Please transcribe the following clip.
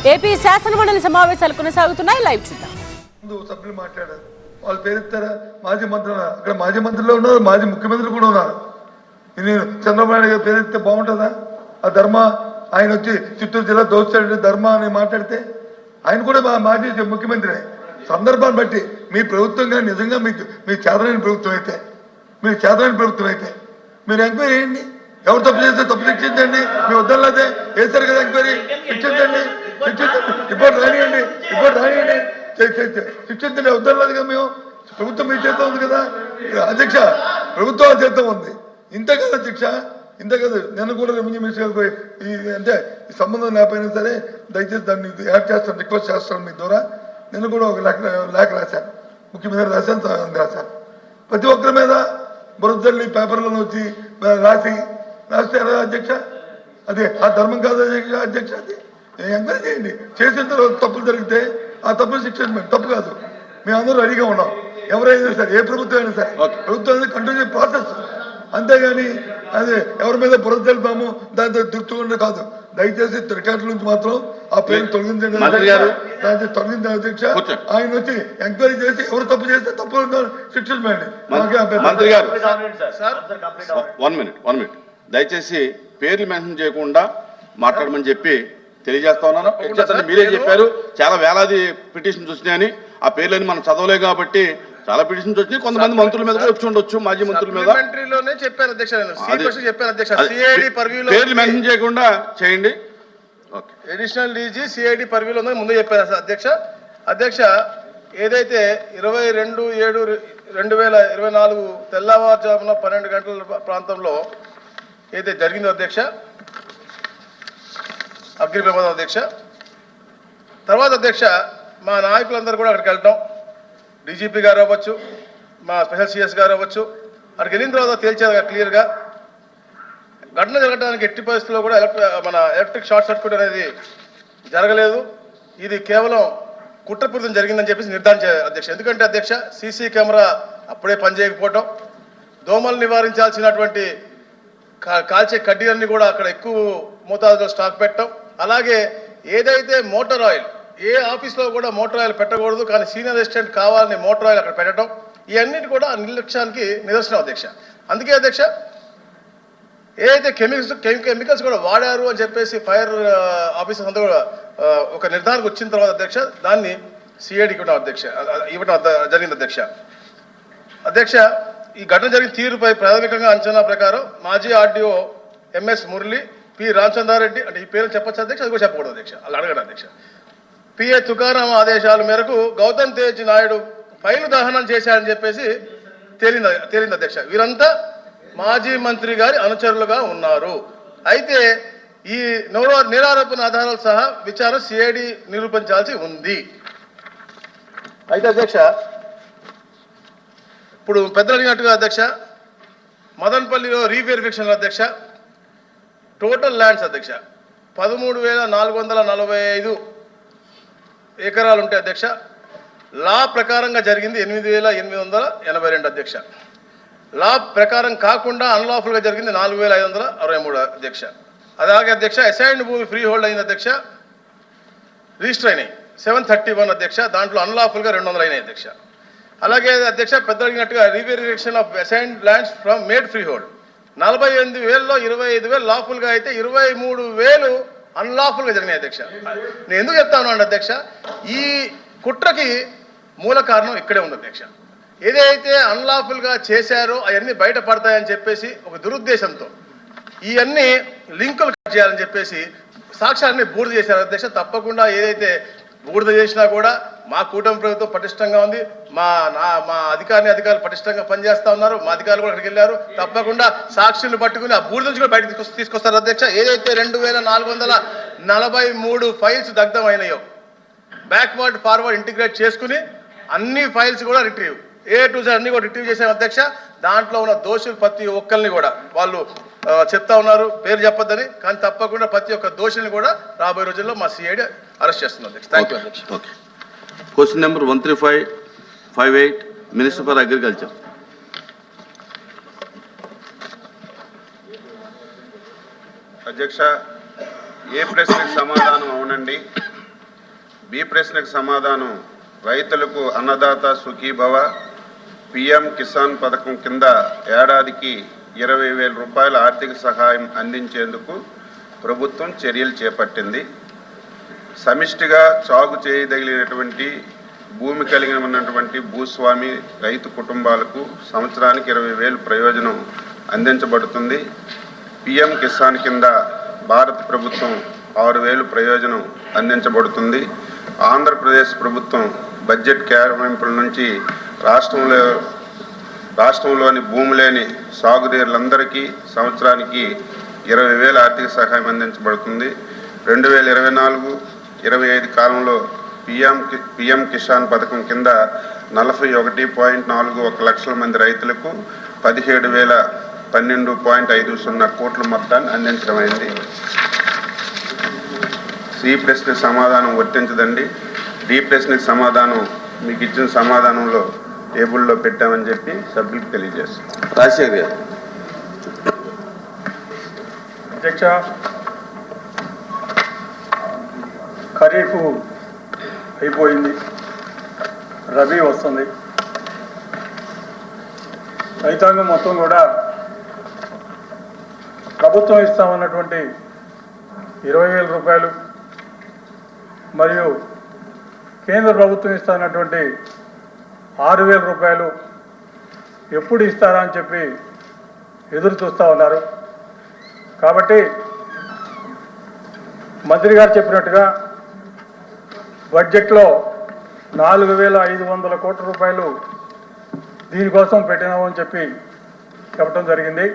AP శాసనమండలి సమావేశాలు కొనసాగుతున్నాయి. లైవ్ చూద్దాం. సభ్యులు మాట్లాడారు, వాళ్ళు పేరెత్తారా? మాజీ మంత్రులు అక్కడ మాజీ మంత్రులు ఉన్నారు, మాజీ ముఖ్యమంత్రులు కూడా ఉన్నారు. నేను చంద్రబాబు నాయుడు గారు పేరెత్తే బాగుంటుందా? ఆ ధర్మ ఆయన వచ్చి చిత్తూరు జిల్లా దోచాడు ధర్మ అని మాట్లాడితే ఆయన కూడా మాజీ ముఖ్యమంత్రి. సందర్భాన్ని బట్టి మీ ప్రభుత్వంగా నిజంగా మీ చేతనైన ప్రభుత్వం అయితే మీరు ఎంక్వైరీ చేయండి. ఎవరు తప్పు చేస్తే తప్పు శిక్షించండి. మీ వద్దలేదే వేశారు కదా ఎంక్వైరీ, శిక్షించండి. రిపోర్ట్ రానియండి శిక్షించండి. వద్దలేదు కదా, మేము ప్రభుత్వం మీ చేత ఉంది కదా అధ్యక్ష, ప్రభుత్వం చేత ఉంది. ఇంత కదా శిక్ష, ఇంత కదా. నేను కూడా రెవెన్యూ మినిస్టర్ గారికి అంటే సంబంధం లేకపోయినా సరే దయచేసి దాన్ని యాడ్ చేస్తాను, రిక్వెస్ట్ చేస్తాను మీ ద్వారా. నేను కూడా ఒక లేఖ రాశాను, ముఖ్యమంత్రి రాశాను. ప్రతి ఒక్కరి మీద బురదల్లి పేపర్లను వచ్చి రాస్తే అధ్యక్ష, అదే ఆ ధర్మం కాదు అధ్యక్ష. అది ఎంకరేజ్ చేయండి. చేసిన తర్వాత తప్పులు జరిగితే ఆ తప్పులు శిక్షించండి, తప్పు కాదు. మేమందరూ రెడీగా ఉన్నాం. ఎవరైనా సరే, ఏ ప్రభుత్వం అయినా సరే, ప్రభుత్వం అనేది కంటిన్యూ ప్రాసెస్. అంతేగాని అదే ఎవరి మీద బురద తెలుపుతాము దాంతో దుర్చుకుండా కాదు. దయచేసి రికార్డుల నుంచి మాత్రం ఆ పేరు తొలగించండి. దాన్ని తొలగించే అధ్యక్ష. ఆయన వచ్చి ఎంక్వైరీ చేసి ఎవరు తప్పు చేస్తే తప్పు శిక్షించండి. వన్ మినిట్ దయచేసి పేర్లు మెన్షన్ చేయకుండా మాట్లాడమని చెప్పి తెలియజేస్తా ఉన్నాను. మీరే చెప్పారు చాలా వేలాది పిటిషన్స్ వచ్చినాయని. ఆ పేర్లని మనం చదవలేదు కాబట్టి చాలా పిటిషన్స్ వచ్చినాయి. కొంతమంది మంత్రుల మీద వచ్చి ఉండొచ్చు, మాజీ మంత్రుల మీద. పేర్లు మెన్షన్ చేయకుండా చేయండి. అడిషనల్ డీజీ సిఐడి పర్వ్యూలో ముందు చెప్పారు అధ్యక్ష. ఏదైతే 22/7/2024 తెల్లవారుజామున 12 గంటల ప్రాంతంలో ఏదైతే జరిగిందో అధ్యక్ష, అగ్ని ప్రమాదం అధ్యక్ష. తర్వాత అధ్యక్ష మా నాయకులందరూ కూడా అక్కడికి వెళ్ళటం, డీజీపీ గారు అవ్వచ్చు, మా స్పెషల్ సిఎస్ గారు అవ్వచ్చు, అక్కడికి వెళ్ళిన తర్వాత తేల్చారు క్లియర్గా ఘటన జరగడానికి ఎట్టి పరిస్థితుల్లో కూడా ఎలక్ట్రిక్ షార్ట్ సర్క్యూట్ అనేది జరగలేదు. ఇది కేవలం కుట్రపూరితం జరిగిందని చెప్పేసి నిర్ధారించారు అధ్యక్ష. ఎందుకంటే అధ్యక్ష సీసీ కెమెరా అప్పుడే పనిచేయకపోవటం, దోమలు నివారించాల్సినటువంటి కాల్చే కడ్డీలన్నీ కూడా అక్కడ ఎక్కువ మోతాదులో స్టాక్ పెట్టడం, అలాగే ఏదైతే మోటార్ ఆయిల్ ఏ ఆఫీస్లో కూడా మోటార్ ఆయిల్ పెట్టకూడదు కానీ సీనియర్ అసిస్టెంట్ కావాలని మోటార్ ఆయిల్ అక్కడ పెట్టడం, ఇవన్నిటి కూడా నిర్లక్ష్యానికి నిదర్శనం అధ్యక్ష. అందుకే అధ్యక్ష ఏదైతే కెమికల్స్ కూడా వాడారు అని చెప్పేసి ఫైర్ ఆఫీసర్స్ అంతా కూడా ఒక నిర్ధారణకు వచ్చిన తర్వాత అధ్యక్ష దాన్ని సిఐడికి ఇవ్వడం జరిగింది అధ్యక్ష. ఈ ఘటన జరిగిన తీరుపై ప్రాథమికంగా అంచనా ప్రకారం మాజీ RDO MS Murali, P Ramachandra Reddy, అంటే ఈ పేరు చెప్పచ్చు అధ్యక్ష, అది కూడా చెప్పకూడదు అధ్యక్ష, అలా అడగడం అధ్యక్ష. పిఏ తుకారాం ఆదేశాల మేరకు గౌతమ్ తేజ్ నాయుడు ఫైలు దహనం చేశారని చెప్పేసి తేలింది అధ్యక్ష. వీరంతా మాజీ మంత్రి గారి అనుచరులుగా ఉన్నారు. అయితే ఈ నేరారోపణ ఆధారాలు సహా విచారణ సిఐడి నిరూపించాల్సి ఉంది. అయితే అధ్యక్ష ఇప్పుడు పెద్దలు అడిగినట్టుగా అధ్యక్ష మదన్పల్లిలో రీవెరిఫికేషన్ అధ్యక్ష టోటల్ ల్యాండ్స్ అధ్యక్ష 13,445 ఎకరాలు ఉంటాయి అధ్యక్ష. లా ప్రకారంగా జరిగింది 8,882 అధ్యక్ష. లా ప్రకారం కాకుండా అన్లాఫుల్గా జరిగింది 4,563 అధ్యక్ష. అలాగే అధ్యక్ష అసైన్డ్ భూమి ఫ్రీ హోల్డ్ అయింది అధ్యక్ష, రిజిస్టర్ అయినాయి 731 అధ్యక్ష. దాంట్లో అన్లాఫుల్గా 200 అయినాయి అధ్యక్ష. అలాగే అధ్యక్ష పెద్ద అడిగినట్టుగా reverification of assigned lands from made free hold 48,000లో 25,000 లాఫుల్గా అయితే 23,000 అన్లాఫుల్గా జరిగినాయి అధ్యక్ష. నేను ఎందుకు చెప్తా ఉన్నాను అధ్యక్ష, ఈ కుట్రకి మూల కారణం ఇక్కడే ఉంది అధ్యక్ష. ఏదైతే అన్లాఫుల్గా చేశారో అవన్నీ బయటపడతాయని చెప్పేసి ఒక దురుద్దేశంతో ఇవన్నీ లింకులు కట్ చేయాలని చెప్పేసి సాక్ష్యాన్ని బూడిద చేశారు అధ్యక్ష. తప్పకుండా ఏదైతే బూడిద చేసినా కూడా మా కూటమి ప్రభుత్వం పటిష్టంగా ఉంది, మా అధికారులు పటిష్టంగా పనిచేస్తా ఉన్నారు. మా అధికారులు కూడా అక్కడికి వెళ్ళారు. తప్పకుండా సాక్షులను పట్టుకుని ఆ బూడిద నుంచి కూడా బయటకు తీసుకొస్తారు అధ్యక్ష. ఏదైతే 2,443 ఫైల్స్ దగ్ధం అయినాయో బ్యాక్వర్డ్ ఫార్వర్డ్ ఇంటిగ్రేట్ చేసుకుని అన్ని ఫైల్స్ కూడా రిట్రీవ్ A to Z అన్ని కూడా రిట్రీవ్ చేసాం అధ్యక్ష. దాంట్లో ఉన్న దోషులు ప్రతి ఒక్కరిని కూడా వాళ్ళు చెప్తా ఉన్నారు, పేరు చెప్పొద్దని, కానీ తప్పకుండా ప్రతి ఒక్క దోషుల్ని కూడా రాబోయే రోజుల్లో మా సిఐడి అరెస్ట్ చేస్తుంది అధ్యక్ష. థ్యాంక్ యూ అధ్యక్ష. Question number 13558 minister for agriculture. అధ్యక్ష ఏ ప్రశ్నకు సమాధానం అవునండి. బి ప్రశ్నకు సమాధానం రైతులకు అన్నదాత సుఖీభవ పిఎం కిసాన్ పథకం కింద ఏడాదికి 20,000 రూపాయల ఆర్థిక సహాయం అందించేందుకు ప్రభుత్వం చర్యలు చేపట్టింది. సమిష్టిగా సాగు చేయదగినటువంటి భూమి కలిగి ఉన్నటువంటి భూస్వామి రైతు కుటుంబాలకు సంవత్సరానికి 20,000 ప్రయోజనం అందించబడుతుంది. పిఎం కిసాన్ కింద భారత ప్రభుత్వం 6,000 ప్రయోజనం అందించబడుతుంది. ఆంధ్రప్రదేశ్ ప్రభుత్వం బడ్జెట్ కేటాయింపుల నుంచి రాష్ట్రంలోని భూమి లేని సాగుదారులందరికీ సంవత్సరానికి 20,000 ఆర్థిక సహాయం అందించబడుతుంది. 2024-25 కాలంలో పిఎం కిసాన్ పథకం కింద 41.41 లక్షల మంది రైతులకు 17,012.50 కోట్ల మొత్తాన్ని అందించడమైంది. సి ప్రశ్నకు సమాధానం వర్తించదండి. డి ప్రశ్నకు సమాధానం మీకు ఇచ్చిన సమాధానంలో టేబుల్లో పెట్టామని చెప్పి సభ్యులకు తెలియజేస్తాం. రాజశేఖర్ గారు. అధ్యక్ష, ఖరీఫ్ అయిపోయింది, రబీ వస్తుంది. రైతాంగం మొత్తం కూడా ప్రభుత్వం ఇస్తామన్నటువంటి 20,000 రూపాయలు మరియు కేంద్ర ప్రభుత్వం ఇస్తానటువంటి 6,000 రూపాయలు ఎప్పుడు ఇస్తారా అని చెప్పి ఎదురు చూస్తూ ఉన్నారు. కాబట్టి మంత్రి గారు చెప్పినట్టుగా బడ్జెట్లో 4,500 కోట్ల రూపాయలు దీనికోసం పెట్టినామని చెప్పి చెప్పడం జరిగింది.